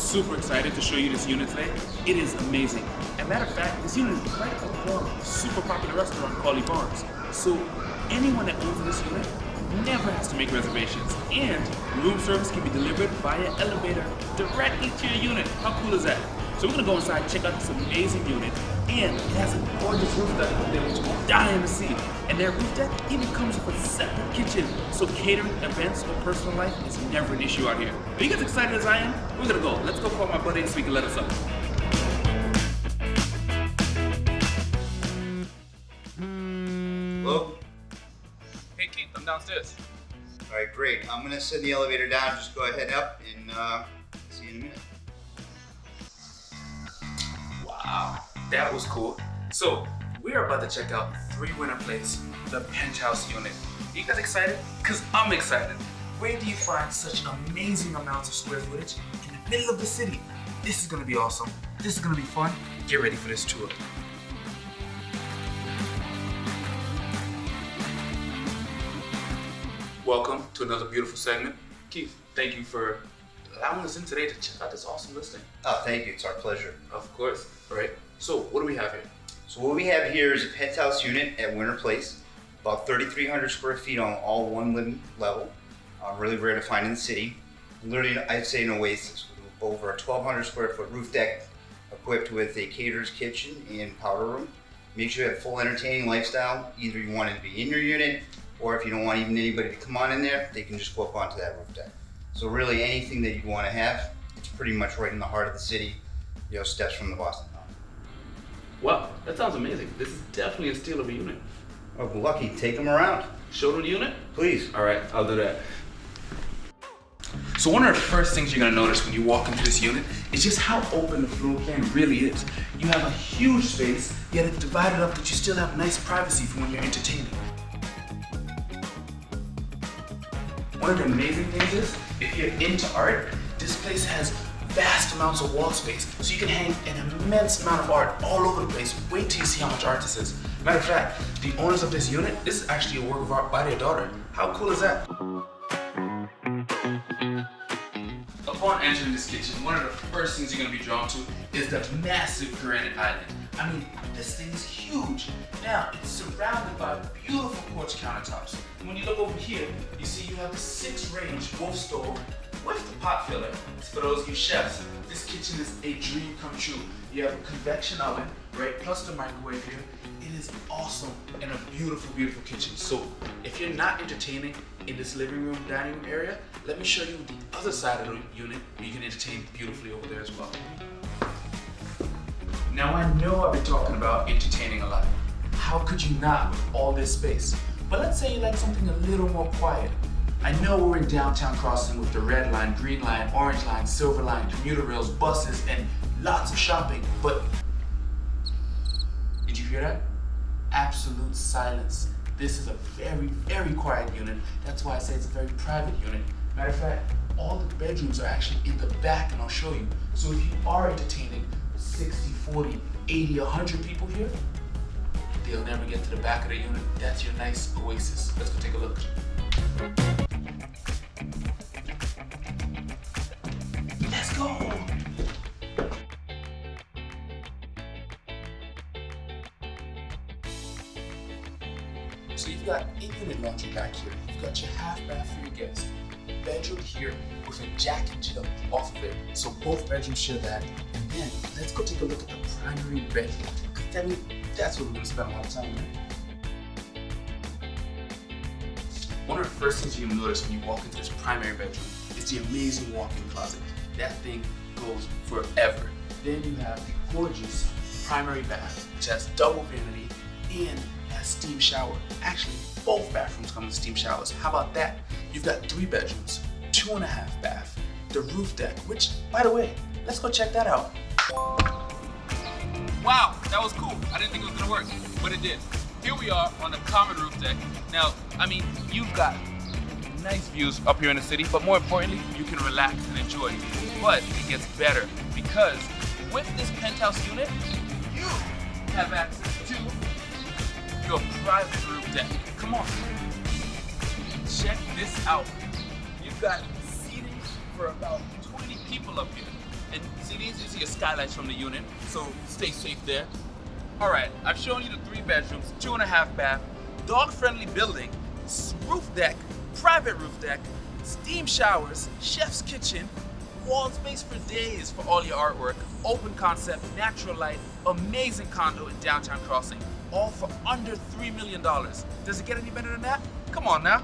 super excited to show you this unit today. It is amazing. As a matter of fact, this unit is right above a super popular restaurant called Yvonne's. So anyone that owns this unit never has to make reservations. And room service can be delivered via elevator directly to your unit. How cool is that? So we're gonna go inside and check out this amazing unit. And it has a gorgeous roof deck up there, which we're dying to see. And their roof deck even comes with a separate kitchen. So catering events or personal life is never an issue out here. Are you guys excited as I am? We're gonna go. Let's go call my buddy so he can let us up. Hello? Hey Keith, I'm downstairs. All right, great. I'm gonna send the elevator down. Just go ahead up and see you in a minute. Wow, that was cool. So, we're about to check out 3-winner place, the Penthouse unit. Are you guys excited? Because I'm excited. Where do you find such amazing amounts of square footage in the middle of the city? This is gonna be awesome. This is gonna be fun. Get ready for this tour. Welcome to another beautiful segment. Keith, thank you for allowing us in today to check out this awesome listing. Oh, thank you. It's our pleasure. Of course. All right. So, what do we have here? So what we have here is a penthouse unit at Winter Place, about 3,300 square feet on all one living level. Really rare to find in the city. Literally, I'd say an oasis with over a 1,200 square foot roof deck equipped with a caterer's kitchen and powder room. Makes you have full entertaining lifestyle. Either you want it to be in your unit, or if you don't want even anybody to come on in there, they can just go up onto that roof deck. So really anything that you want to have, it's pretty much right in the heart of the city, steps from the Boston Common. Wow, that sounds amazing. This is definitely a steal of a unit. Oh, lucky, take them around. Show them the unit? Please. All right, I'll do that. So one of the first things you're gonna notice when you walk into this unit is just how open the floor plan really is. You have a huge space, yet it's divided up that you still have nice privacy for when you're entertaining. One of the amazing things is, if you're into art, this place has vast amounts of wall space, so you can hang an immense amount of art all over the place. Wait till you see how much art this is. Matter of fact, the owners of this unit, this is actually a work of art by their daughter. How cool is that? Upon entering this kitchen, one of the first things you're gonna be drawn to is the massive granite island. I mean, this thing is huge. Now, it's surrounded by beautiful quartz countertops. And when you look over here, you see you have the 6-range wolf stove with the pot filler. For those of you chefs, this kitchen is a dream come true. You have a convection oven, right, plus the microwave here. It is awesome and a beautiful, beautiful kitchen. So if you're not entertaining in this living room, dining room area, let me show you the other side of the unit where you can entertain beautifully over there as well. Now I know I've been talking about entertaining a lot. How could you not with all this space? But let's say you like something a little more quiet. I know we're in downtown Crossing with the red line, green line, orange line, silver line, commuter rails, buses, and lots of shopping, but did you hear that? Absolute silence. This is a very, very quiet unit. That's why I say it's a very private unit. Matter of fact, all the bedrooms are actually in the back, and I'll show you. So if you are entertaining 60, 40, 80, 100 people here, they'll never get to the back of the unit. That's your nice oasis. Let's go take a look. Let's go! So you've got in-unit laundry back here. You've got your half bath for your guests. Bedroom here with a jack and jill off of it. So both bedrooms share that. And then let's go take a look at the primary bedroom. I mean, that's where we're gonna spend a lot of time, right? One of the first things you're gonna notice when you walk into this primary bedroom is the amazing walk-in closet. That thing goes forever. Then you have the gorgeous primary bath, which has double vanity and has steam shower. Actually, both bathrooms come with steam showers. How about that? You've got 3 bedrooms, 2.5 bath, the roof deck, which, by the way, let's go check that out. Wow, that was cool. I didn't think it was gonna work, but it did. Here we are on the common roof deck. Now, I mean, you've got nice views up here in the city, but more importantly, you can relax and enjoy. But it gets better because with this penthouse unit, you have access to your private roof deck. Come on, check this out. You've got seating for about 20 people up here. And see, these are your skylights from the unit, so stay safe there. All right, I've shown you the 3 bedrooms, 2.5 bath, dog-friendly building, roof deck, private roof deck, steam showers, chef's kitchen, wall space for days for all your artwork, open concept, natural light, amazing condo in downtown Crossing, all for under $3 million. Does it get any better than that? Come on now.